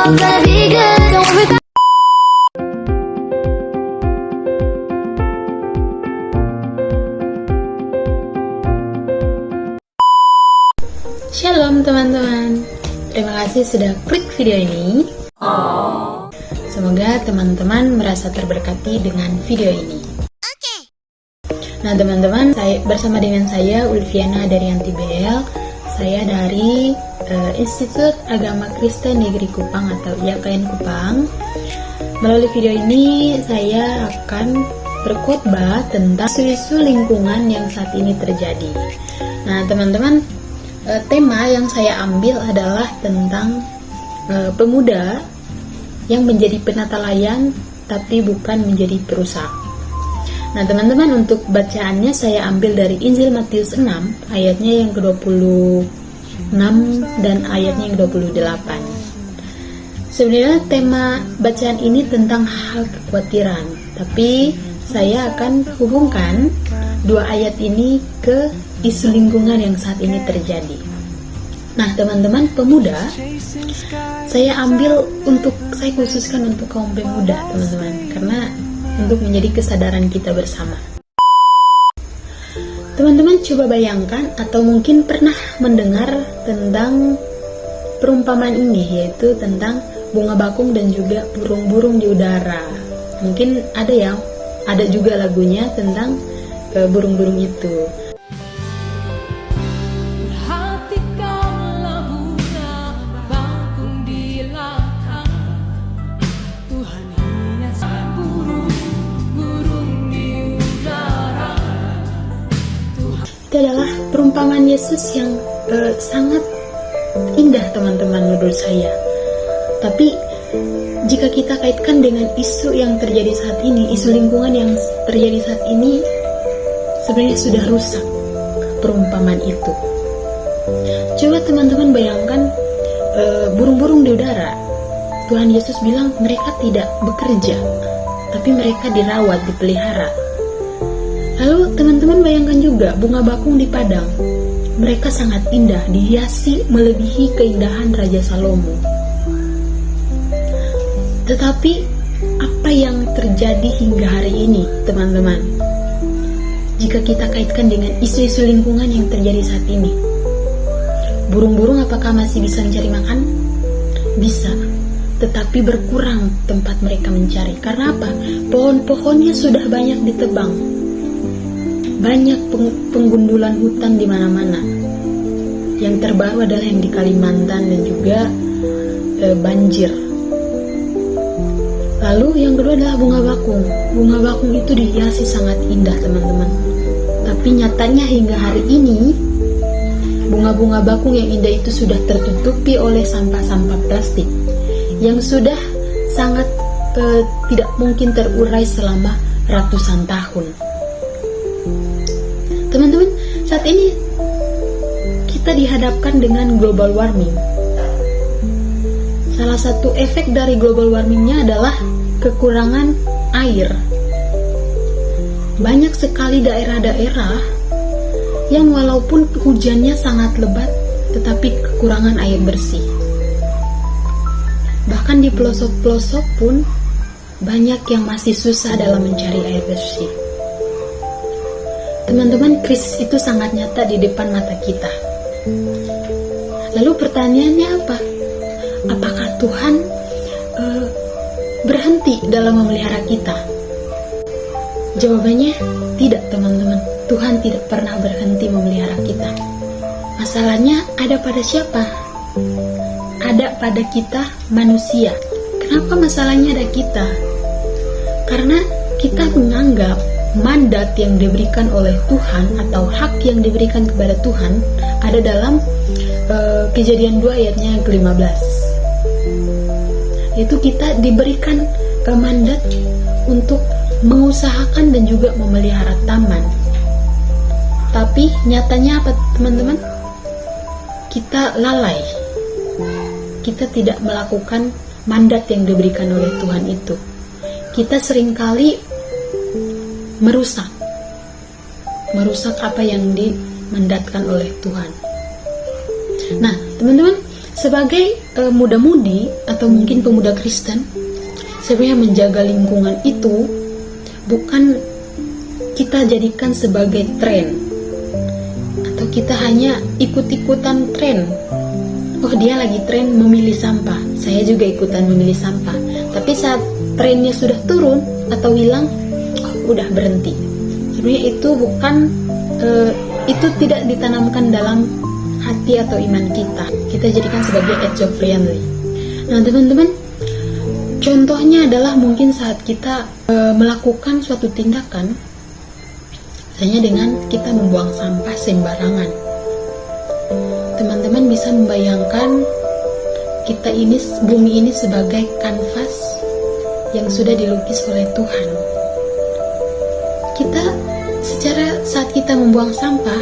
love that be good. Don't worry. Shalom teman-teman, terima kasih sudah klik video ini. Semoga teman-teman merasa terberkati dengan video ini. Nah teman-teman, bersama dengan saya Ulfiana dari BL. Saya dari Institut Agama Kristen Negeri Kupang atau IAKN Kupang. Melalui video ini saya akan berkhotbah tentang isu-isu lingkungan yang saat ini terjadi. Nah teman-teman, tema yang saya ambil adalah tentang pemuda yang menjadi penata layan tapi bukan menjadi perusak. Nah teman-teman, untuk bacaannya saya ambil dari Injil Matius 6 ayatnya yang ke-26 dan ayatnya yang ke-28. Sebenarnya tema bacaan ini tentang hal kekhawatiran, tapi saya akan hubungkan dua ayat ini ke isu lingkungan yang saat ini terjadi. Nah teman-teman, pemuda saya khususkan untuk kaum pemuda teman-teman, karena untuk menjadi kesadaran kita bersama. Teman-teman coba bayangkan atau mungkin pernah mendengar tentang perumpamaan ini, yaitu tentang bunga bakung dan juga burung-burung di udara. Mungkin ada juga lagunya tentang burung-burung itu. Itu adalah perumpamaan Yesus yang sangat indah teman-teman menurut saya. Tapi jika kita kaitkan dengan isu yang terjadi saat ini, isu lingkungan yang terjadi saat ini, sebenarnya sudah rusak perumpamaan itu. Coba teman-teman bayangkan burung-burung di udara. Tuhan Yesus bilang mereka tidak bekerja, tapi mereka dirawat, dipelihara. Lalu teman-teman bayangkan juga bunga bakung di padang. Mereka sangat indah, dihiasi melebihi keindahan Raja Salomo. Tetapi apa yang terjadi hingga hari ini teman-teman? Jika kita kaitkan dengan isu-isu lingkungan yang terjadi saat ini, burung-burung apakah masih bisa mencari makan? Bisa, tetapi berkurang tempat mereka mencari. Karena apa? Pohon-pohonnya sudah banyak ditebang. Banyak penggundulan hutan di mana-mana. Yang terbaru adalah yang di Kalimantan dan juga banjir. Lalu yang kedua adalah bunga bakung. Bunga bakung itu dihiasi sangat indah teman-teman. Tapi nyatanya hingga hari ini bunga-bunga bakung yang indah itu sudah tertutupi oleh sampah-sampah plastik yang sudah sangat tidak mungkin terurai selama ratusan tahun. Teman-teman, saat ini kita dihadapkan dengan global warming. Salah satu efek dari global warmingnya adalah kekurangan air. Banyak sekali daerah-daerah yang walaupun hujannya sangat lebat, tetapi kekurangan air bersih. Bahkan di pelosok-pelosok pun banyak yang masih susah dalam mencari air bersih. Teman-teman, krisis itu sangat nyata di depan mata kita. Lalu pertanyaannya apa? Apakah Tuhan berhenti dalam memelihara kita? Jawabannya tidak teman-teman. Tuhan tidak pernah berhenti memelihara kita. Masalahnya ada pada siapa? Ada pada kita manusia. Kenapa masalahnya ada kita? Karena kita menganggap mandat yang diberikan oleh Tuhan atau hak yang diberikan kepada Tuhan ada dalam Kejadian 2 ayatnya yang ke-15. Itu kita diberikan mandat untuk mengusahakan dan juga memelihara taman. Tapi nyatanya apa teman-teman? Kita lalai. Kita tidak melakukan mandat yang diberikan oleh Tuhan itu. Kita seringkali merusak apa yang dimandatkan oleh Tuhan. Nah, teman-teman, sebagai muda-mudi atau mungkin pemuda Kristen, sebenarnya menjaga lingkungan itu bukan kita jadikan sebagai tren, atau kita hanya ikut-ikutan tren. Oh, dia lagi tren memilih sampah, saya juga ikutan memilih sampah. Tapi saat trennya sudah turun atau hilang, udah berhenti. Sebenarnya itu bukan, itu tidak ditanamkan dalam hati atau iman kita. Kita jadikan sebagai eco-friendly. Nah teman-teman, contohnya adalah mungkin saat kita melakukan suatu tindakan, misalnya dengan kita membuang sampah sembarangan. Teman-teman bisa membayangkan kita ini, bumi ini sebagai kanvas yang sudah dilukis oleh Tuhan. Kita saat kita membuang sampah,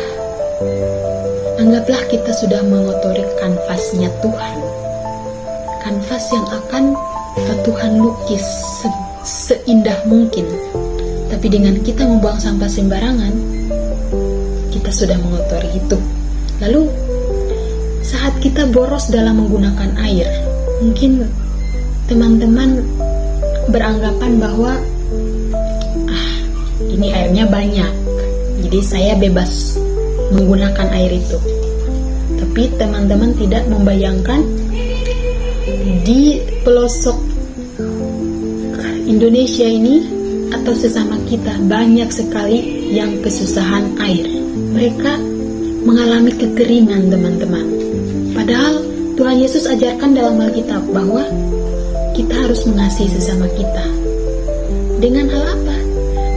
anggaplah kita sudah mengotori kanvasnya Tuhan. Kanvas yang akan Tuhan lukis seindah mungkin. Tapi dengan kita membuang sampah sembarangan, kita sudah mengotori itu. Lalu saat kita boros dalam menggunakan air, mungkin teman-teman beranggapan bahwa ini airnya banyak, jadi saya bebas menggunakan air itu. Tapi teman-teman tidak membayangkan di pelosok Indonesia ini atau sesama kita banyak sekali yang kesusahan air. Mereka mengalami kekeringan, teman-teman. Padahal Tuhan Yesus ajarkan dalam Alkitab bahwa kita harus mengasihi sesama kita. Dengan hal apa?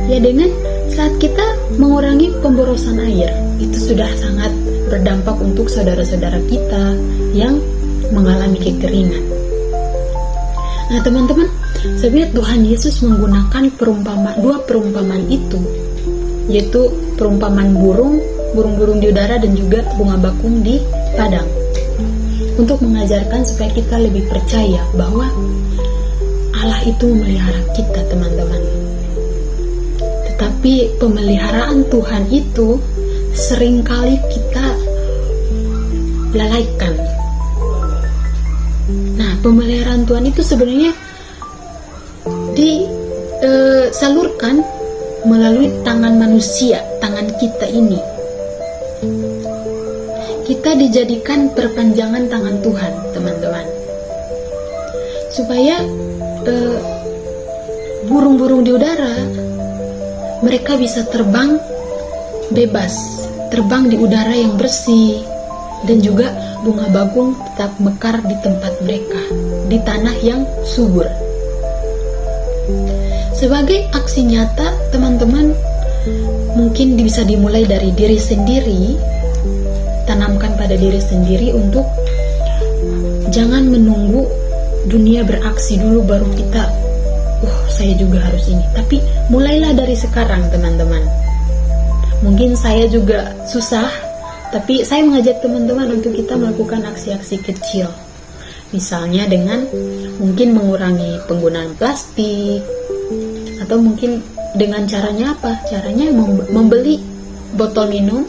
Ya dengan saat kita mengurangi pemborosan air, itu sudah sangat berdampak untuk saudara-saudara kita yang mengalami kekeringan. Nah teman-teman, sebenarnya Tuhan Yesus menggunakan dua perumpamaan itu, yaitu perumpamaan burung-burung di udara dan juga bunga bakung di padang, untuk mengajarkan supaya kita lebih percaya bahwa Allah itu memelihara kita, teman-teman. Tetapi pemeliharaan Tuhan itu seringkali kita lalaikan. Nah, pemeliharaan Tuhan itu sebenarnya disalurkan melalui tangan manusia, tangan kita ini. Kita dijadikan perpanjangan tangan Tuhan, teman-teman, supaya burung-burung di udara mereka bisa terbang bebas, terbang di udara yang bersih, dan juga bunga bakung tetap mekar di tempat mereka, di tanah yang subur. Sebagai aksi nyata, teman-teman, mungkin bisa dimulai dari diri sendiri. Tanamkan pada diri sendiri untuk jangan menunggu dunia beraksi dulu baru kita, saya juga harus ini. Tapi mulailah dari sekarang, teman-teman. Mungkin saya juga susah, tapi saya mengajak teman-teman untuk kita melakukan aksi-aksi kecil. Misalnya dengan mungkin mengurangi penggunaan plastik, atau mungkin dengan caranya apa? Caranya membeli botol minum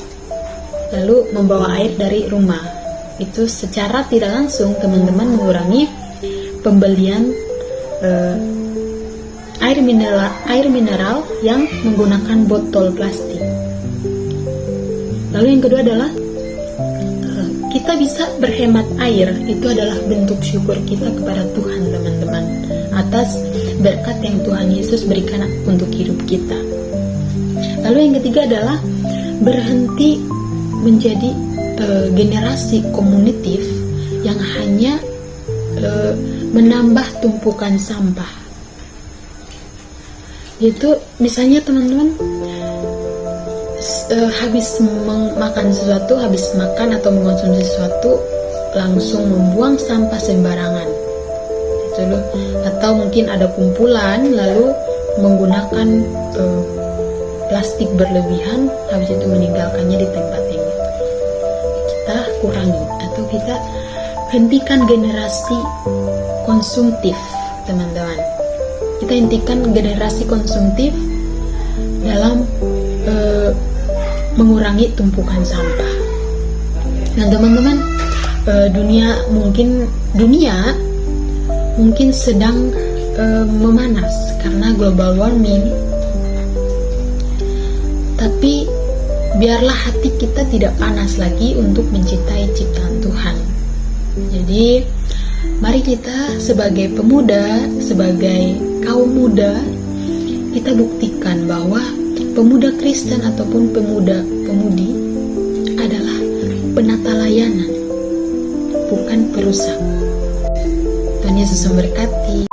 lalu membawa air dari rumah. Itu secara tidak langsung teman-teman mengurangi pembelian air mineral yang menggunakan botol plastik. Lalu yang kedua adalah kita bisa berhemat air. Itu adalah bentuk syukur kita kepada Tuhan, teman-teman, atas berkat yang Tuhan Yesus berikan untuk hidup kita. Lalu yang ketiga adalah berhenti menjadi generasi komunitif yang hanya menambah tumpukan sampah. Yaitu misalnya teman-teman habis makan sesuatu, habis makan atau mengonsumsi sesuatu langsung membuang sampah sembarangan. Itu loh. Atau mungkin ada kumpulan lalu menggunakan plastik berlebihan, habis itu meninggalkannya di tempat yang itu. Kita kurangi atau kita hentikan generasi konsumtif, teman-teman. Kita hentikan generasi konsumtif dalam mengurangi tumpukan sampah. Nah, teman-teman, dunia mungkin sedang memanas karena global warming. Tapi biarlah hati kita tidak panas lagi untuk mencintai ciptaan Tuhan. Jadi mari kita sebagai pemuda, sebagai kaum muda, kita buktikan bahwa pemuda Kristen ataupun pemuda-pemudi adalah penata layanan, bukan perusak. Tuhan Yesus memberkati.